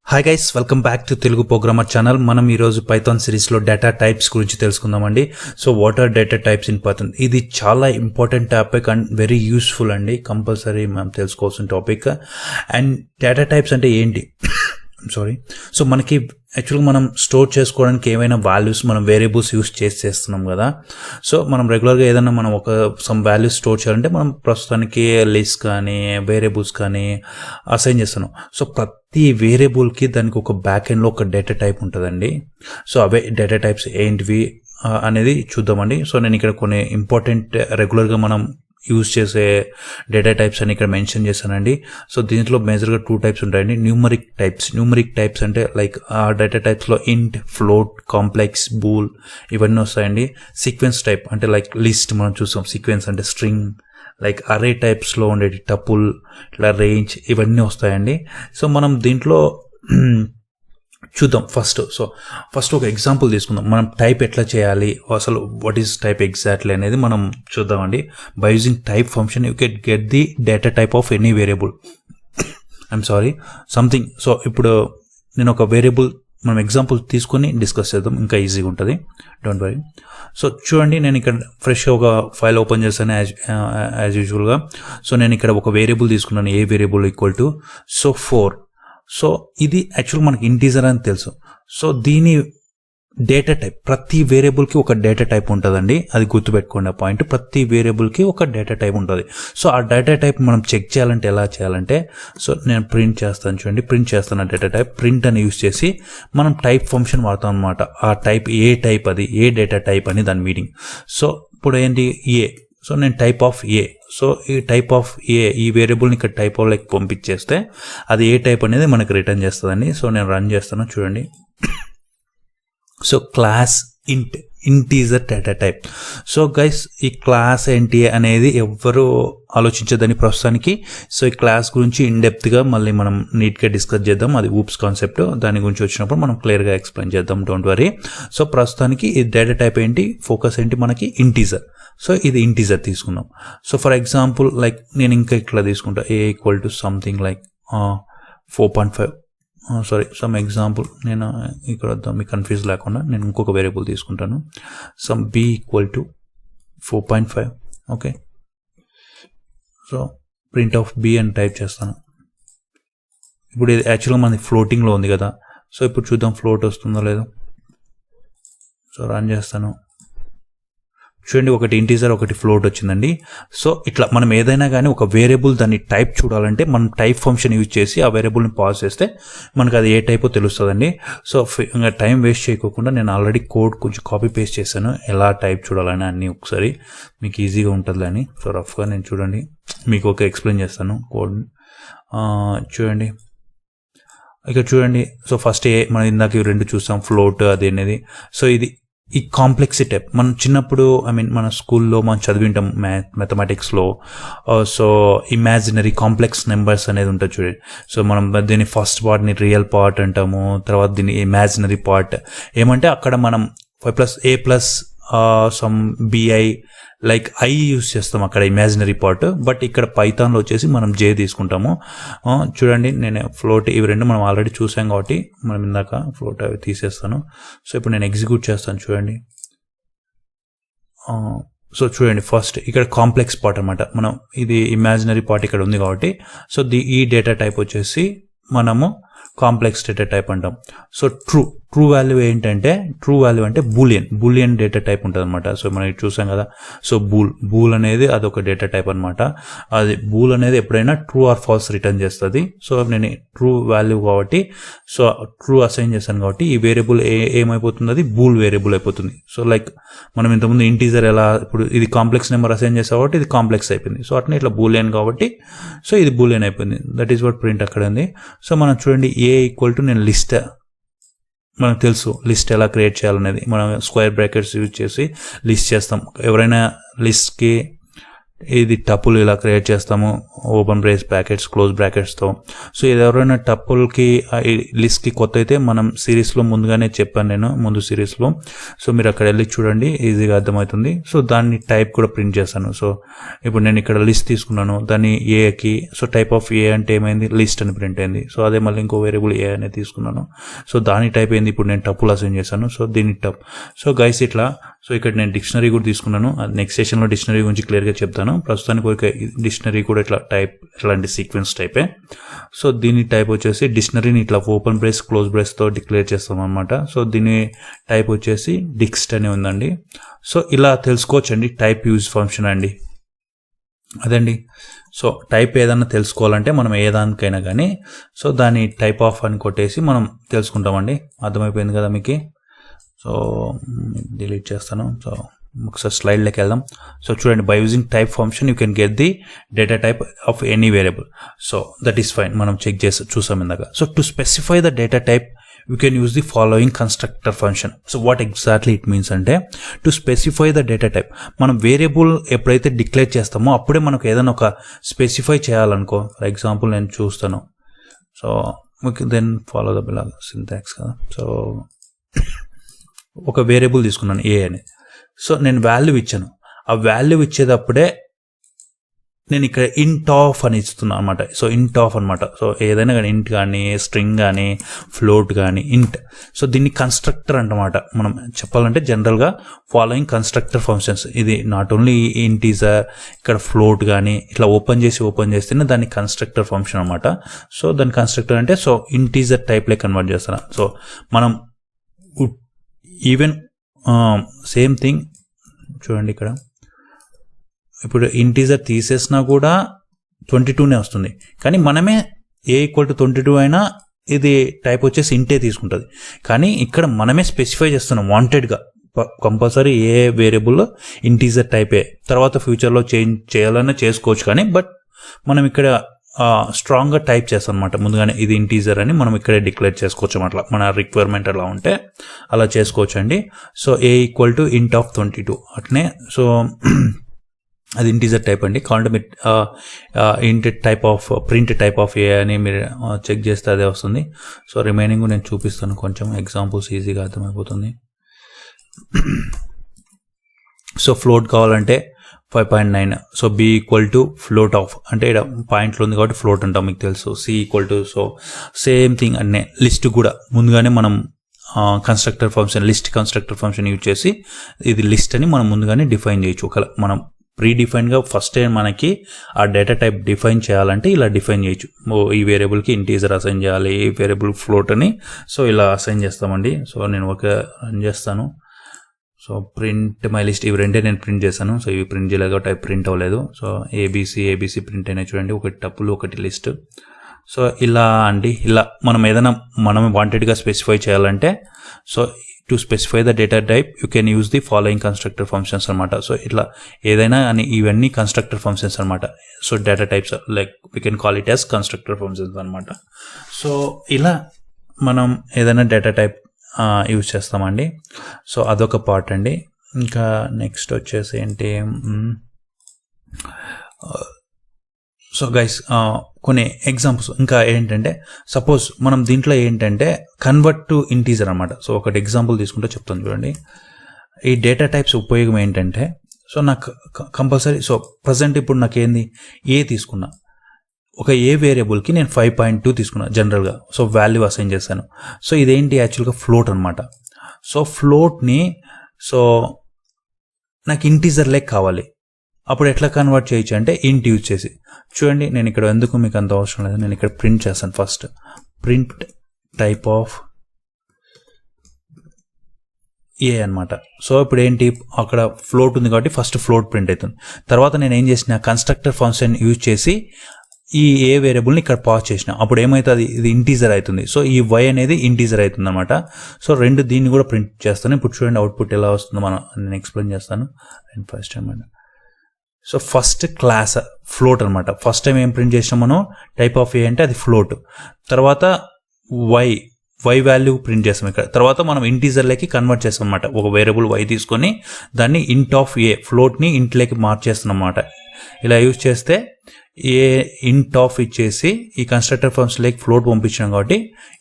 Hi guys, welcome back to Telugu programmer channel. మనం ఈరోజు Python సిరీస్లో డేటా టైప్స్ గురించి తెలుసుకుందామండి. So what are data types in Python? ఇది చాలా important topic and very useful అండి. కంపల్సరీ మనం తెలుసుకోవాల్సిన టాపిక్. అండ్ డేటా టైప్స్ అంటే ఏంటి? సో మనకి యాక్చువల్గా మనం స్టోర్ చేసుకోవడానికి ఏమైనా వాల్యూస్ మనం వేరియబుల్స్ యూస్ చేస్తున్నాం కదా. సో మనం రెగ్యులర్గా ఏదైనా మనం సమ్ వాల్యూస్ స్టోర్ చేయాలంటే మనం ప్రస్తుతానికి లిస్ట్ కానీ వేరియబుల్స్ కానీ అసైన్ చేస్తున్నాం. సో ప్రతి వేరియబుల్కి దానికి ఒక బ్యాక్ ఎండ్లో ఒక డేటా టైప్ ఉంటుందండి. సో అవే డేటా టైప్స్ ఏంటివి అనేది చూద్దామండి. సో నేను ఇక్కడ కొన్ని ఇంపార్టెంట్ రెగ్యులర్గా మనం యూజ్ చేసే డేటా టైప్స్ అని ఇక్కడ మెన్షన్ చేశానండి. సో దీంట్లో మేజర్గా 2 టైప్స్ ఉంటాయండి. న్యూమరిక్ టైప్స్ అంటే లైక్ ఆ డేటా టైప్స్లో ఇంట్, ఫ్లోట్, కాంప్లెక్స్, బూల్ ఇవన్నీ వస్తాయండి. సీక్వెన్స్ టైప్ అంటే లైక్ లిస్ట్ మనం చూస్తాం. సీక్వెన్స్ అంటే స్ట్రింగ్, లైక్ అరే టైప్స్లో ఉండేది టపుల్, ఇట్లా రేంజ్ ఇవన్నీ వస్తాయండి. సో మనం దీంట్లో చూద్దాం. ఫస్ట్ ఒక ఎగ్జాంపుల్ తీసుకుందాం. మనం టైప్ ఎట్లా చేయాలి, అసలు వాట్ ఈస్ టైప్ ఎగ్జాక్ట్లీ అనేది మనం చూద్దామండి. By using type function you can get the data type of any variable. Something. So ఇప్పుడు నేను ఒక వేరియబుల్ మనం ఎగ్జాంపుల్ తీసుకొని డిస్కస్ చేద్దాం, ఇంకా ఈజీగా ఉంటుంది. Don't worry. సో చూడండి, నేను ఇక్కడ ఫ్రెష్గా ఒక ఫైల్ ఓపెన్ చేశాను యాజ్ యూజువల్గా. సో నేను ఇక్కడ ఒక వేరియబుల్ తీసుకున్నాను. ఏ వేరియబుల్ ఈక్వల్ టు 4. సో ఇది యాక్చువల్ మనకి ఇంటీజర్ అని తెలుసు. సో దీని డేటా టైప్, ప్రతి వేరియబుల్కి ఒక డేటా టైప్ ఉంటుందండి. అది గుర్తుపెట్టుకోండి ఆ పాయింట్. ప్రతి వేరియబుల్కి ఒక డేటా టైప్ ఉంటుంది. సో ఆ డేటా టైప్ మనం చెక్ చేయాలంటే ఎలా చేయాలంటే, సో నేను ప్రింట్ చేస్తాను. చూడండి, ప్రింట్ చేస్తాను డేటా టైప్. ప్రింట్ అని యూజ్ చేసి మనం టైప్ ఫంక్షన్ వాడతాం అనమాట. ఆ టైప్ ఏ టైప్, అది ఏ డేటా టైప్ అని దాని మీనింగ్. సో ఇప్పుడు ఏంటి, ఏ. సో నేను టైప్ ఆఫ్ ఏ. సో ఈ టైప్ ఆఫ్ ఏ, ఈ వేరియబుల్ని ఇక్కడ టైప్ ఆఫ్ లైక్ పంపించేస్తే అది ఏ టైప్ అనేది మనకి రిటర్న్ చేస్తుందండి. సో నేను రన్ చేస్తాను చూడండి. So class integer data type. So guys, ఈ క్లాస్ ఏంటి అనేది ఎవ్వరూ ఆలోచించదని ప్రస్తుతానికి. సో ఈ క్లాస్ గురించి ఇన్డెప్త్గా మళ్ళీ మనం నీట్గా డిస్కస్ చేద్దాం. అది ఊప్స్ కాన్సెప్ట్. దాని గురించి వచ్చినప్పుడు మనం క్లియర్గా ఎక్స్ప్లెయిన్ చేద్దాం. Don't worry. సో ప్రస్తుతానికి ఈ డేటా టైప్ ఏంటి, ఫోకస్ ఏంటి మనకి ఇంటీజర్. సో ఇది ఇంటీజర్ తీసుకుందాం. సో ఫర్ ఎగ్జాంపుల్ లైక్ నేను ఇంకా ఇట్లా తీసుకుంటా, a equal to something like 4.5. Some example నేను ఇక్కడ వద్దాం, మీకు కన్ఫ్యూజ్ లేకుండా నేను ఇంకొక వేరియబుల్ తీసుకుంటాను. Some b equal to 4.5. Okay. So print of b అని టైప్ చేస్తాను. ఇప్పుడు ఇది యాక్చువల్గా మనది ఫ్లోటింగ్లో ఉంది కదా. సో ఇప్పుడు చూద్దాం ఫ్లోట్ వస్తుందో లేదో. సో రన్ చేస్తాను. చూడండి, ఒకటి ఇంటీజర్ ఒకటి ఫ్లోట్ వచ్చిందండి. సో ఇట్లా మనం ఏదైనా కానీ ఒక వేరియబుల్ దాన్ని టైప్ చూడాలంటే మనం టైప్ ఫంక్షన్ యూజ్ చేసి ఆ వేరియబుల్ని పాస్ చేస్తే మనకు అది ఏ టైపో తెలుస్తుందండి. సో ఇంకా టైం వేస్ట్ చేయకోకుండా నేను ఆల్రెడీ కోడ్ కొంచెం కాపీ పేస్ట్ చేశాను, ఎలా టైప్ చూడాలని అన్నీ ఒకసారి మీకు ఈజీగా ఉంటుందని. సో రఫ్గా నేను చూడండి మీకు ఎక్స్ప్లెయిన్ చేస్తాను కోడ్. చూడండి ఇక్కడ చూడండి. సో ఫస్ట్ మనం ఇందాక ఇవి 2 చూస్తాం, ఫ్లోట్ అది అనేది. సో ఇది ఈ కాంప్లెక్స్ టైప్ మనం చిన్నప్పుడు మన స్కూల్లో మనం చదివింటాం మ్యాథమెటిక్స్లో. సో ఇమాజినరీ కాంప్లెక్స్ నెంబర్స్ అనేది ఉంటుంది చూడండి. సో మనం దీని ఫస్ట్ పార్ట్ని రియల్ పార్ట్ అంటాము, తర్వాత దీన్ని ఇమాజినరీ పార్ట్. ఏమంటే అక్కడ మనం 5+a+ some bi like I use చేస్తాం అక్కడ ఇమాజినరీ పార్ట్. బట్ ఇక్కడ పైథాన్లో వచ్చేసి మనం జే తీసుకుంటాము. చూడండి, నేను ఫ్లోట్ ఇవి 2 మనం ఆల్రెడీ చూసాం కాబట్టి మనం ఇందాక ఫ్లోట్ అవి తీసేస్తాను. సో ఇప్పుడు నేను ఎగ్జిక్యూట్ చేస్తాను చూడండి. సో చూడండి, ఫస్ట్ ఇక్కడ కాంప్లెక్స్ పార్ట్ అనమాట. మనం ఇది ఇమాజినరీ పార్ట్ ఇక్కడ ఉంది కాబట్టి సో ఈ డేటా టైప్ వచ్చేసి మనము కాంప్లెక్స్ డేటా టైప్ అంటాం. సో ట్రూ వాల్యూ ఏంటంటే, ట్రూ వాల్యూ అంటే బూలియన్ డేటా టైప్ ఉంటుంది అనమాట. సో మనం చూసాం కదా. సో బూల్ అనేది అదొక డేటా టైప్ అనమాట. అది బూల్ అనేది ఎప్పుడైనా ట్రూ ఆర్ ఫాల్స్ రిటర్న్ చేస్తుంది. సో నేను ట్రూ వాల్యూ కాబట్టి సో ట్రూ అసైన్ చేశాను కాబట్టి ఈ వేరియబుల్ ఏమైపోతుంది, అది బూల్ వేరియబుల్ అయిపోతుంది. సో లైక్ మనం ఇంతకుముందు ఇంటీజర్ ఎలా, ఇప్పుడు ఇది కాంప్లెక్స్ నెంబర్ అసైన్ చేసాం కాబట్టి ఇది కాంప్లెక్స్ అయిపోయింది. సో అట్లా ఇట్లా బూలియన్ కాబట్టి సో ఇది బూలియన్ అయిపోయింది. దట్ ఈస్ వాట్ ప్రింట్ అక్కడ ఉంది. సో మనం చూడండి, ఏ ఈక్వల్ టు నేను లిస్ట్, మనకు తెలుసు లిస్ట్ ఎలా క్రియేట్ చేయాలనేది. మనం స్క్వేర్ బ్రాకెట్స్ యూజ్ చేసి లిస్ట్ చేస్తాం. ఎవరైనా లిస్ట్కి ఇది టపుల్ ఇలా క్రియేట్ చేస్తాము, ఓపెన్ బ్రేస్ బ్రాకెట్స్ క్లోజ్ బ్రాకెట్స్తో. సో ఇది ఎవరైనా టపుల్కి లిస్ట్కి కొత్త అయితే మనం సిరీస్లో ముందుగానే చెప్పాను నేను ముందు సిరీస్లో. సో మీరు అక్కడ వెళ్ళి చూడండి, ఈజీగా అర్థమవుతుంది. సో దాన్ని టైప్ కూడా ప్రింట్ చేస్తాను. సో ఇప్పుడు నేను ఇక్కడ లిస్ట్ తీసుకున్నాను, దాన్ని ఏకి, సో టైప్ ఆఫ్ ఏ అంటే ఏమైంది, లిస్ట్ అని ప్రింట్ అయింది. సో అదే మళ్ళీ ఇంకో వేరియబుల్ ఏ అనేది తీసుకున్నాను, సో దాని టైప్ అయింది. ఇప్పుడు నేను టపుల్ అసైన్ చేశాను, సో దీన్ని టప్. సో గైస్ ఇట్లా. సో ఇక్కడ నేను డిక్షనరీ కూడా తీసుకున్నాను, నెక్స్ట్ సెషన్లో డిక్షనరీ గురించి క్లియర్గా చెప్తాను. ప్రస్తుతానికి ఒక డిక్షనరీ కూడా ఇట్లా టైప్, ఇట్లాంటి సీక్వెన్స్ టైపే. సో దీని టైప్ వచ్చేసి డిక్షనరీని ఇట్లా ఓపెన్ బ్రేస్ క్లోజ్ బ్రేస్తో డిక్లేర్ చేస్తాం అనమాట. సో దీని టైప్ వచ్చేసి డిక్స్ట్ అని ఉందండి. సో ఇలా తెలుసుకోవచ్చండి టైప్ యూజ్ ఫంక్షన్ అండి, అదండి. సో టైప్ ఏదన్నా తెలుసుకోవాలంటే మనం ఏ దానికైనా కానీ సో దాని టైప్ ఆఫ్ అని కొట్టేసి మనం తెలుసుకుంటామండి. అర్థమైపోయింది కదా మీకు. సో డిలీట్ చేస్తాను. సో ఒకసారి స్లైడ్లోకి వెళ్దాం. సో చూడండి, by using type function you can get the data type of any variable. So that is fine, మనం చెక్ చేసి చూసాం ఇందాక. So to specify the data type you can use the following constructor function. So what exactly it means అంటే, to specify the data type, మనం variable ఎప్పుడైతే declare చేస్తామో అప్పుడే మనకు ఏదైనా ఒక స్పెసిఫై చేయాలనుకో. ఫర్ ఎగ్జాంపుల్ నేను చూస్తాను. So then follow the below syntax కదా. సో ఒక వేరియబుల్ తీసుకున్నాను ఏ అని. సో నేను వాల్యూ ఇచ్చాను, ఆ వాల్యూ ఇచ్చేటప్పుడే నేను ఇక్కడ ఇంట్ ఆఫ్ అని ఇస్తున్నాను అనమాట. సో ఇంట్ ఆఫ్ అనమాట. సో ఏదైనా కానీ ఇంట్ కానీ స్ట్రింగ్ కానీ ఫ్లోట్ కానీ ఇంట్. సో దీన్ని కన్స్ట్రక్టర్ అనమాట. మనం చెప్పాలంటే జనరల్గా ఫాలోయింగ్ కన్స్ట్రక్టర్ ఫంక్షన్స్. ఇది నాట్ ఓన్లీ ఇంటీజర్, ఇక్కడ ఫ్లోట్ కానీ ఇట్లా ఓపెన్ చేస్తేనే దాన్ని కన్స్ట్రక్టర్ ఫంక్షన్ అనమాట. సో దాని కన్స్ట్రక్టర్ అంటే సో ఇంటీజర్ టైప్లే కన్వర్ట్ చేస్తాను. సో మనం ఈవెన్ సేమ్ థింగ్ చూడండి ఇక్కడ, ఇప్పుడు ఇంటీజర్ తీసేసినా కూడా 22నే వస్తుంది. కానీ మనమే ఏ ఈక్వల్ టు 22 అయినా ఇది టైప్ వచ్చేసి ఇంటే తీసుకుంటుంది. కానీ ఇక్కడ మనమే స్పెసిఫై చేస్తున్నాం వాంటెడ్గా, కంపల్సరీ ఏ వేరియబుల్ ఇంటీజర్ టైపే. తర్వాత ఫ్యూచర్లో చేంజ్ చేయాలన్నా చేసుకోవచ్చు, కానీ బట్ మనం ఇక్కడ స్ట్రాంగ్గా టైప్ చేస్తాం అనమాట. ముందుగానే ఇది ఇంటీజర్ అని మనం ఇక్కడే డిక్లేర్ చేసుకోవచ్చు. అట్లా మన రిక్వైర్మెంట్ అలా ఉంటే అలా చేసుకోవచ్చు అండి. సో ఏ ఈక్వల్ టు ఇంట్ ఆఫ్ 22 అట్నే. సో అది ఇంటీజర్ టైప్ అండి. కావాలంటే మీరు int type of print type of a అని మీరు చెక్ చేస్తే అదే వస్తుంది. సో రిమైనింగ్ నేను చూపిస్తాను, కొంచెం ఎగ్జాంపుల్స్ ఈజీగా అర్థమైపోతుంది. సో ఫ్లోట్ కావాలంటే 5.9. So b equal to float of అంటే ఇక్కడ పాయింట్లో ఉంది కాబట్టి ఫ్లోట్ అంటాం, మీకు తెలుసు. C equal to, so same thing అన్నీ. లిస్ట్ కూడా ముందుగానే మనం constructor function, list constructor function use చేసి ఇది లిస్ట్ అని మనం ముందుగానే డిఫైన్ చేయొచ్చు. ఒకవేళ మనం ప్రీ డిఫైన్గా ఫస్ట్ టైం మనకి ఆ డేటా టైప్ డిఫైన్ చేయాలంటే ఇలా డిఫైన్ చేయొచ్చు. ఈ వేరియబుల్కి ఇంటీజర్ అసైన్ చేయాలి, ఈ వేరియబుల్ ఫ్లోట్ అని. సో ఇలా అసైన్ చేస్తామండి. సో నేను ఒక రన్ చేస్తాను. సో ప్రింట్ మై లిస్ట్, ఇవి రెండే నేను ప్రింట్ చేశాను. సో ఇవి ప్రింట్ చేయలేదు కాబట్టి అవి ప్రింట్ అవ్వలేదు. సో ఏబీసీ ప్రింట్ అయినాయి చూడండి, ఒకటి టపుల్ ఒకటి లిస్ట్. సో ఇలా అండి, ఇలా మనం ఏదైనా మనం వాంటెడ్గా స్పెసిఫై చేయాలంటే, so to specify the data type you can use the following constructor functions అనమాట. సో ఇట్లా ఏదైనా అని ఇవన్నీ కన్స్ట్రక్టర్ ఫంక్షన్స్ అనమాట. So data types like we can call it as constructor functions అనమాట. సో ఇలా మనం ఏదైనా డేటా టైప్ యూజ్ చేస్తామండి. సో అదొక పార్ట్ అండి. ఇంకా నెక్స్ట్ వచ్చేసి ఏంటి, సో గైస్ కొన్ని ఎగ్జాంపుల్స్ ఇంకా ఏంటంటే, సపోజ్ మనం దీంట్లో ఏంటంటే కన్వర్ట్ టు ఇంటీజర్ అనమాట. సో ఒకటి ఎగ్జాంపుల్ తీసుకుంటే చెప్తాను చూడండి. ఈ డేటా టైప్స్ ఉపయోగం ఏంటంటే, సో నాకు కంపల్సరీ, సో ప్రజెంట్ ఇప్పుడు నాకు ఏంది ఏ తీసుకున్నా, ఒక ఏ వేరియబుల్కి నేను 5.2 తీసుకున్నాను జనరల్గా. సో వాల్యూ అసైన్ చేశాను. సో ఇదేంటి యాక్చువల్గా ఫ్లోట్ అనమాట. సో ఫ్లోట్ని సో నాకు ఇంటీజర్ లెక్క కావాలి. అప్పుడు ఎట్లా కన్వర్ట్ చేయొచ్చు అంటే ఇంట్ యూజ్ చేసి. చూడండి నేను ఇక్కడ ఎందుకు మీకు అంత అవసరం లేదు, నేను ఇక్కడ ప్రింట్ చేస్తాను. ఫస్ట్ ప్రింట్ టైప్ ఆఫ్ ఏ అనమాట. సో ఇప్పుడు ఏంటి, అక్కడ ఫ్లోట్ ఉంది కాబట్టి ఫస్ట్ ఫ్లోట్ ప్రింట్ అవుతుంది. తర్వాత నేను ఏం చేసిన, కన్స్ట్రక్టర్ ఫంక్షన్ యూజ్ చేసి ఈ ఏ వేరియబుల్ని ఇక్కడ పాస్ చేసిన, అప్పుడు ఏమవుతుంది, ఇది ఇంటీజర్ అవుతుంది. సో ఈ వై అనేది ఇంటీజర్ అవుతుంది అనమాట. సో రెండు దీన్ని కూడా ప్రింట్ చేస్తాను. ఇప్పుడు చూడండి అవుట్పుట్ ఎలా వస్తుందో నేను ఎక్స్ప్లెయిన్ చేస్తాను. ఫస్ట్ టైం అండి, సో ఫస్ట్ క్లాస్ ఫ్లోట్ అనమాట. ఫస్ట్ టైం ఏం ప్రింట్ చేసినాం మనం, టైప్ ఆఫ్ ఏ అంటే అది ఫ్లోట్. తర్వాత వై వాల్యూ ప్రింట్ చేస్తాం ఇక్కడ. తర్వాత మనం ఇంటీజర్లోకి కన్వర్ట్ చేస్తాం అనమాట. ఒక వేరియబుల్ వై తీసుకొని దాన్ని ఇంట్ ఆఫ్ ఏ ఫ్లోట్ని ఇంట్లోకి మార్చేస్తున్నాం అనమాట. ఇలా యూజ్ చేస్తే ఏ ఇంట్ ఆఫ్ ఇచ్చేసి ఈ కన్స్ట్రక్టర్ ఫంక్షన్ లైక్ ఫ్లోట్ పంపించాం కాబట్టి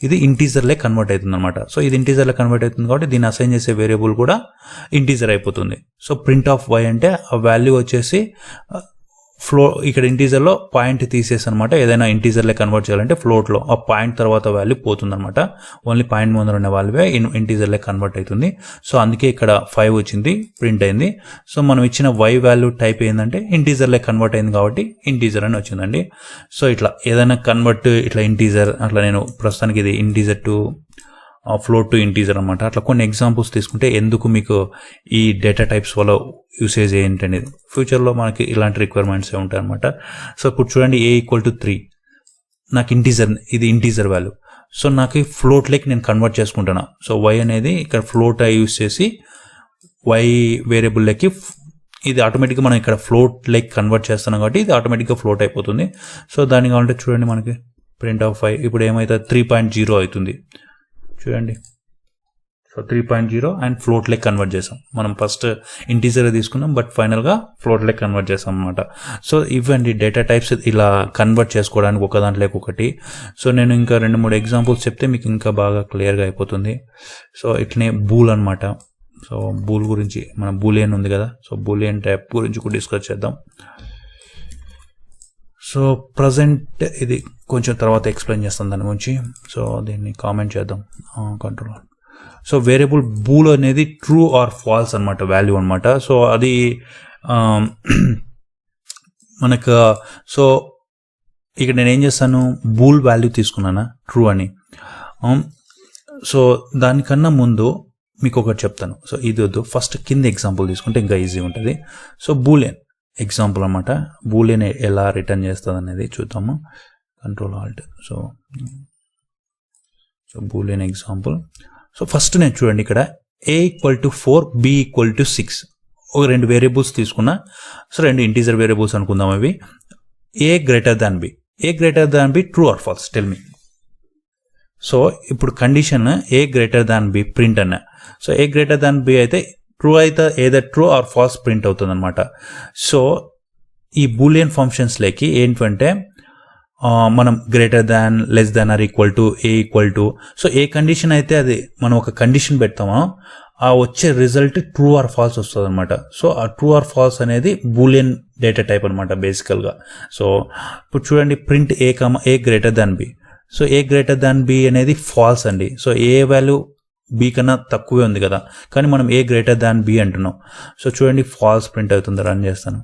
ఇది ఇంటీజర్ లైక్ కన్వర్ట్ అవుతుంది అనమాట. సో ఇది ఇంటీజర్ లైక్ కన్వర్ట్ అవుతుంది కాబట్టి దీన్ని అసైన్ చేసే వేరియబుల్ కూడా ఇంటీజర్ అయిపోతుంది. సో ప్రింట్ ఆఫ్ వై అంటే ఆ వాల్యూ వచ్చేసి ఇక్కడ ఇంటీజర్లో పాయింట్ తీసేసి అనమాట. ఏదైనా ఇంటీజర్లే కన్వర్ట్ చేయాలంటే ఫ్లోట్లో ఆ పాయింట్ తర్వాత వాల్యూ పోతుందన్నమాట. ఓన్లీ పాయింట్ ముందర ఉన్న వాల్యూవే ఇంటీజర్లే కన్వర్ట్ అవుతుంది. సో అందుకే ఇక్కడ 5 వచ్చింది, ప్రింట్ అయింది. సో మనం ఇచ్చిన వై వాల్యూ టైప్ ఏంటంటే ఇంటీజర్లే కన్వర్ట్ అయింది కాబట్టి ఇంటీజర్ అని వచ్చిందండి. సో ఇట్లా ఏదైనా కన్వర్ట్ ఇట్లా ఇంటీజర్ అట్లా నేను ప్రస్తుతానికి ఇది integer to float to integer అనమాట. అట్లా కొన్ని ఎగ్జాంపుల్స్ తీసుకుంటే ఎందుకు మీకు ఈ డేటా టైప్స్ వల్ల యూసేజ్ ఏంటనేది ఫ్యూచర్లో మనకి ఇలాంటి రిక్వైర్మెంట్స్ ఉంటాయి అనమాట. సో ఇప్పుడు చూడండి a = 3 నాకు ఇది ఇంటీజర్ వాల్యూ. సో నాకు ఫ్లోట్ లైక్ నేను కన్వర్ట్ చేసుకుంటున్నా. సో y అనేది ఇక్కడ ఫ్లోట్ యూస్ చేసి y వేరియబుల్ లెక్కి ఇది ఆటోమేటిక్గా మనం ఇక్కడ ఫ్లోట్ లైక్ కన్వర్ట్ చేస్తున్నాం కాబట్టి ఇది ఆటోమేటిక్గా ఫ్లోట్ అయిపోతుంది. సో దాన్ని కావాలంటే చూడండి మనకి ప్రింట్ ఆఫ్ y ఇప్పుడు ఏమైతే 3.0 అవుతుంది చూడండి. సో 3.0 అండ్ ఫ్లోట్ లెక్ కన్వర్ట్ చేసాం. మనం ఫస్ట్ ఇంటీజర్ తీసుకున్నాం బట్ ఫైనల్గా ఫ్లోట్ లెక్ కన్వర్ట్ చేసాం అనమాట. సో ఇవ్వండి డేటా టైప్స్ ఇలా కన్వర్ట్ చేసుకోవడానికి ఒక దాంట్లో ఒకటి. సో నేను ఇంకా 2-3 ఎగ్జాంపుల్స్ చెప్తే మీకు ఇంకా బాగా క్లియర్గా అయిపోతుంది. సో ఇట్లనే బూల్ అనమాట. సో బూల్ గురించి మన బూలియన్ ఉంది కదా, సో బూలియన్ టైప్ గురించి కూడా డిస్కస్ చేద్దాం. సో ప్రజెంట్ ఇది కొంచెం తర్వాత ఎక్స్ప్లెయిన్ చేస్తాను దాని గురించి. సో దీన్ని కామెంట్ చేద్దాం కంట్రోల్. సో వేరియబుల్ బూల్ అనేది ట్రూ ఆర్ ఫాల్స్ అనమాట, వాల్యూ అనమాట. సో అది మనకు సో ఇక్కడ నేను ఏం చేస్తాను, బూల్ వాల్యూ తీసుకున్నానా ట్రూ అని. సో దానికన్నా ముందు మీకు ఒకటి చెప్తాను. సో ఇది వద్దు, ఫస్ట్ కింద ఎగ్జాంపుల్ తీసుకుంటే ఇంకా ఈజీ ఉంటుంది. సో బూలియన్ ఎగ్జాంపుల్ అనమాట. బూలియన్ ఎలా రిటర్న్ చేస్తుంది అనేది చూద్దాము. Control Alt. So Boolean example. So first నేను చూడండి ఇక్కడ a = 4 b = 6 ఒక 2 వేరియబుల్స్ తీసుకున్నా. సో 2 ఇంటీజర్ వేరియబుల్స్ అనుకుందాం. అవి a > b true or false tell me. So ఇప్పుడు కండిషన్ a > b ప్రింట్ అన్న. సో a > b అయితే ట్రూ అయితే either true or false print అవుతుంది అనమాట. సో ఈ బూలియన్ ఫంక్షన్స్ లేకి ఏంటంటే మనం greater than, less than or equal to, a equal to. So ఏ కండిషన్ అయితే అది మనం ఒక కండిషన్ పెడతామో ఆ వచ్చే రిజల్ట్ ట్రూ ఆర్ ఫాల్స్ వస్తుంది అనమాట. సో ఆ ట్రూ ఆర్ ఫాల్స్ అనేది బూలియన్ డేటా టైప్ అనమాట బేసికల్గా. సో ఇప్పుడు చూడండి print a > b. So a > b అనేది ఫాల్స్ అండి. సో ఏ వాల్యూ b కన్నా తక్కువే ఉంది కదా, కానీ మనం a > b అంటున్నాం. సో చూడండి ఫాల్స్ ప్రింట్ అవుతుంది. రన్ చేస్తాను.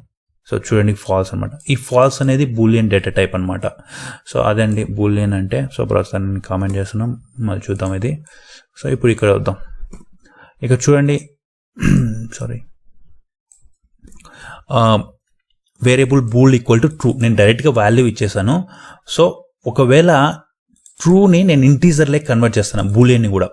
సో చూడండి ఫాల్స్ అనమాట. ఈ ఫాల్స్ అనేది బూలియన్ డేటా టైప్ అనమాట. సో అదండి బూలియన్ అంటే. సో ప్రస్తుతాన్ని కామెంట్ చేస్తున్నాం, మళ్ళీ చూద్దాం ఇది. సో ఇప్పుడు ఇక్కడ వద్దాం. ఇక్కడ చూడండి సారీ వేరియబుల్ బూల్ = ట్రూ నేను డైరెక్ట్గా వాల్యూ ఇచ్చేసాను. సో ఒకవేళ ట్రూని నేను ఇంటీజర్ లైక్ కన్వర్ట్ చేస్తాను, బూలియన్ని కూడా.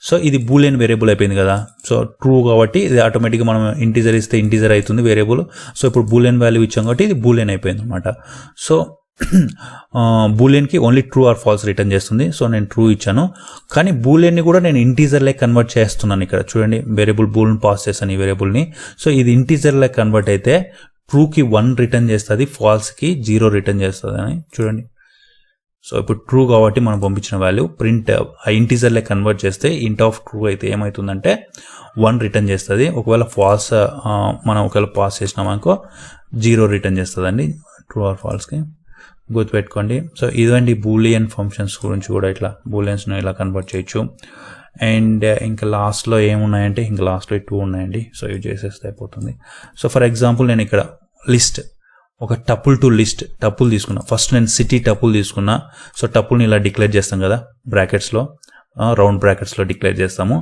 సో ఇది బూలియన్ వేరియబుల్ అయిపోయింది కదా. సో ట్రూ కాబట్టి ఇది ఆటోమేటిక్గా మనం ఇంటీజర్ ఇస్తే ఇంటీజర్ అవుతుంది వేరియబుల్. సో ఇప్పుడు బూలియన్ వాల్యూ ఇచ్చాం కాబట్టి ఇది బూలియన్ అయిపోయింది అనమాట. సో బూలియన్కి only true or false return చేస్తుంది. సో నేను ట్రూ ఇచ్చాను, కానీ బూలియన్ని కూడా నేను ఇంటీజర్ లైక్ కన్వర్ట్ చేస్తున్నాను. ఇక్కడ చూడండి వేరియబుల్ బూల్ని పాస్ చేస్తాను ఈ వేరియబుల్ని. సో ఇది ఇంటీజర్ లైక్ కన్వర్ట్ అయితే ట్రూకి 1 రిటర్న్ చేస్తుంది, ఫాల్స్కి 0 రిటర్న్ చేస్తుంది అని చూడండి. సో ఇప్పుడు ట్రూ కాబట్టి మనం పంపించిన వాల్యూ ప్రింట్ ఇంటీజర్లే కన్వర్ట్ చేస్తే ఇంట్ ఆఫ్ ట్రూ అయితే ఏమవుతుందంటే 1 రిటర్న్ చేస్తుంది. ఒకవేళ ఫాల్స్ మనం పాస్ చేసినామనుకో 0 రిటర్న్ చేస్తుందండి ట్రూ ఆర్ ఫాల్స్కి. గుర్తుపెట్టుకోండి. సో ఇదండి బూలియన్ ఫంక్షన్స్ గురించి కూడా ఇట్లా బూలియన్స్ను ఇలా కన్వర్ట్ చేయొచ్చు. అండ్ ఇంకా లాస్ట్లో ఏమున్నాయంటే ఇంకా లాస్ట్లో 2 ఉన్నాయండి. సో ఇవి చేసేస్తే అయిపోతుంది. సో ఫర్ ఎగ్జాంపుల్ నేను ఇక్కడ లిస్ట్ ఒక టపుల్ టు లిస్ట్ టపుల్ తీసుకున్నా. ఫస్ట్ నేను సిటీ టపుల్ తీసుకున్నా. సో టపుల్ని ఇలా డిక్లేర్ చేస్తాం కదా బ్రాకెట్స్లో, రౌండ్ బ్రాకెట్స్లో డిక్లేర్ చేస్తాము.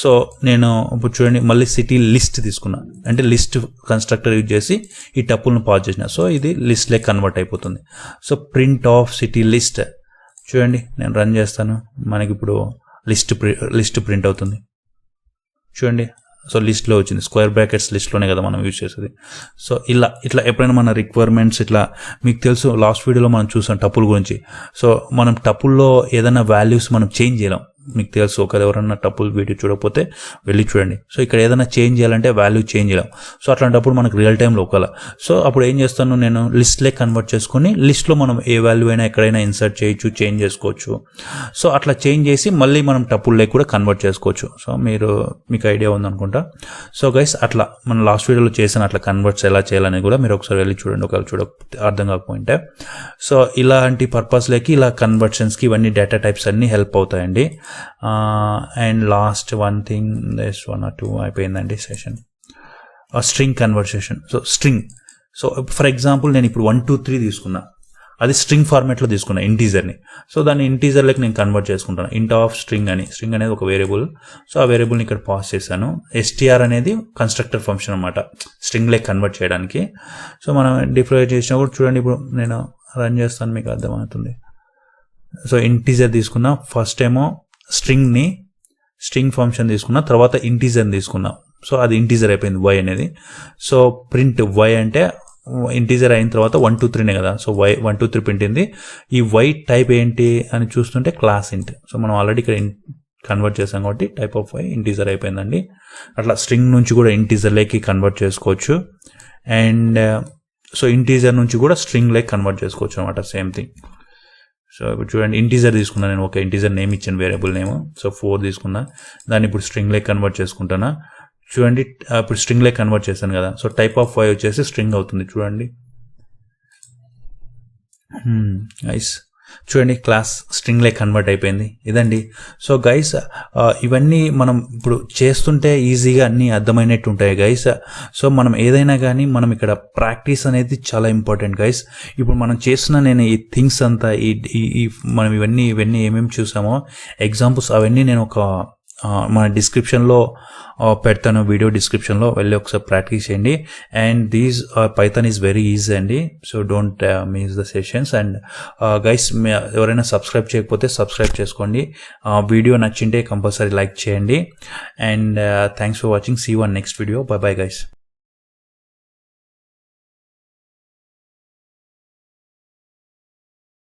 సో నేను ఇప్పుడు చూడండి మళ్ళీ సిటీ లిస్ట్ తీసుకున్నా, అంటే లిస్ట్ కన్స్ట్రక్టర్ యూజ్ చేసి ఈ టపుల్ని పాస్ చేసిన. సో ఇది లిస్ట్లే కన్వర్ట్ అయిపోతుంది. So print of city list చూడండి నేను రన్ చేస్తాను, మనకి ఇప్పుడు లిస్ట్ ప్రింట్ అవుతుంది చూడండి. సో లిస్ట్లో వచ్చింది, స్క్వేర్ బ్రాకెట్స్ లిస్ట్లోనే కదా మనం యూజ్ చేసేది. సో ఇట్లా ఎప్పుడైనా మన రిక్వైర్మెంట్స్ ఇట్లా మీకు తెలుసు లాస్ట్ వీడియోలో మనం చూసాం టపుల్ గురించి. సో మనం టపుల్లో ఏదైనా వాల్యూస్ మనం చేంజ్ చేయలేం, మీకు తెలుసు. ఒకవేళ ఎవరన్నా టపుల్ వీడియో చూడకపోతే వెళ్ళి చూడండి. సో ఇక్కడ ఏదైనా చేంజ్ చేయాలంటే వాల్యూ చేంజ్ చేయాలి. సో అట్లాంటప్పుడు మనకు రియల్ టైంలో ఒకవేళ సో అప్పుడు ఏం చేస్తాను నేను లిస్ట్లే కన్వర్ట్ చేసుకొని లిస్ట్లో మనం ఏ వాల్యూ అయినా ఎక్కడైనా ఇన్సర్ట్ చేయొచ్చు, చేంజ్ చేసుకోవచ్చు. సో అట్లా చేంజ్ చేసి మళ్ళీ మనం టపుల్లే కూడా కన్వర్ట్ చేసుకోవచ్చు. సో మీకు ఐడియా ఉందనుకుంటా. సో గైస్ అట్లా మనం లాస్ట్ వీడియోలో చేసిన అట్లా కన్వర్ట్స్ ఎలా చేయాలని కూడా మీరు ఒకసారి వెళ్ళి చూడండి, ఒకవేళ చూడకపోతే అర్థం కాకపోయింటే. సో ఇలాంటి పర్పస్లకి ఇలా కన్వర్షన్స్కి ఇవన్నీ డేటా టైప్స్ అన్నీ హెల్ప్ అవుతాయండి. And last one thing, 1 or 2 అయిపోయిందండి session. String conversation. So string, so for example నేను ఇప్పుడు 1 2 3 తీసుకున్నా, అది స్ట్రింగ్ ఫార్మాట్లో తీసుకున్నా ఇంటీజర్ని. సో దాన్ని ఇంటీజర్లోకి నేను కన్వర్ట్ చేసుకుంటాను. ఇంట్ ఆఫ్ స్ట్రింగ్ అనేది ఒక వేరియబుల్. సో ఆ వేరియబుల్ని ఇక్కడ పాస్ చేశాను. str అనేది కన్స్ట్రక్టర్ ఫంక్షన్ అనమాట, స్ట్రింగ్లోకి కన్వర్ట్ చేయడానికి. సో మనం డిప్లాయ్ చేసినప్పుడు చూడండి, ఇప్పుడు నేను రన్ చేస్తాను, మీకు అర్థమవుతుంది. సో ఇంటీజర్ తీసుకున్నా, ఫస్ట్ ఏమో స్ట్రింగ్ ఫంక్షన్ తీసుకున్నా, తర్వాత ఇంటీజర్ని తీసుకున్నా. సో అది ఇంటీజర్ అయిపోయింది y అనేది. సో ప్రింట్ y అంటే ఇంటీజర్ అయిన తర్వాత 1 2 3 కదా. సో y 1 2 3 ప్రింట్ అయింది. ఈ y టైప్ ఏంటి అని చూస్తుంటే క్లాస్ ఇంట్. సో మనం ఆల్రెడీ ఇక్కడ కన్వర్ట్ చేసాం కాబట్టి టైప్ ఆఫ్ y ఇంటీజర్ అయిపోయిందండి. అట్లా స్ట్రింగ్ నుంచి కూడా ఇంటీజర్లోకి కన్వర్ట్ చేసుకోవచ్చు. అండ్ సో ఇంటీజర్ నుంచి కూడా స్ట్రింగ్లోకి కన్వర్ట్ చేసుకోవచ్చు అనమాట, సేమ్ థింగ్. సో ఇప్పుడు చూడండి, ఇంటీజర్ తీసుకున్నా నేను, ఒక ఇంటీజర్ నేమ్ ఇచ్చాను, వేరియబుల్ నేమ్. సో 4 తీసుకున్నా, దాన్ని ఇప్పుడు స్ట్రింగ్లోకి కన్వర్ట్ చేసుకుంటానా. చూడండి ఇప్పుడు స్ట్రింగ్లోకి కన్వర్ట్ చేశాను కదా. సో టైప్ ఆఫ్ y వచ్చేసి స్ట్రింగ్ అవుతుంది చూడండి. నైస్. చూడండి క్లాస్ స్ట్రింగ్లోకి కన్వర్ట్ అయిపోయింది. ఇదండి. సో గైస్ ఇవన్నీ మనం ఇప్పుడు చేస్తుంటే ఈజీగా అన్నీ అర్థమైనట్టు ఉంటాయి గైస్. సో మనం ఏదైనా కానీ మనం ఇక్కడ ప్రాక్టీస్ అనేది చాలా ఇంపార్టెంట్ గైస్. ఇప్పుడు మనం చేస్తున్న నేను ఈ థింగ్స్ అంతా ఈ మనం ఇవన్నీ ఏమేమి చూసామో ఎగ్జాంపుల్స్ అవన్నీ నేను ఒక మన డిస్క్రిప్షన్లో పెడతాను, వీడియో డిస్క్రిప్షన్లో వెళ్ళి ఒకసారి ప్రాక్టీస్ చేయండి. And these Python is very easy అండి. So don't miss the sessions. And guys ఎవరైనా సబ్స్క్రైబ్ చేయకపోతే సబ్స్క్రైబ్ చేసుకోండి. వీడియో నచ్చింటే కంపల్సరీ లైక్ చేయండి. And thanks for watching. See you on next video. Bye bye guys.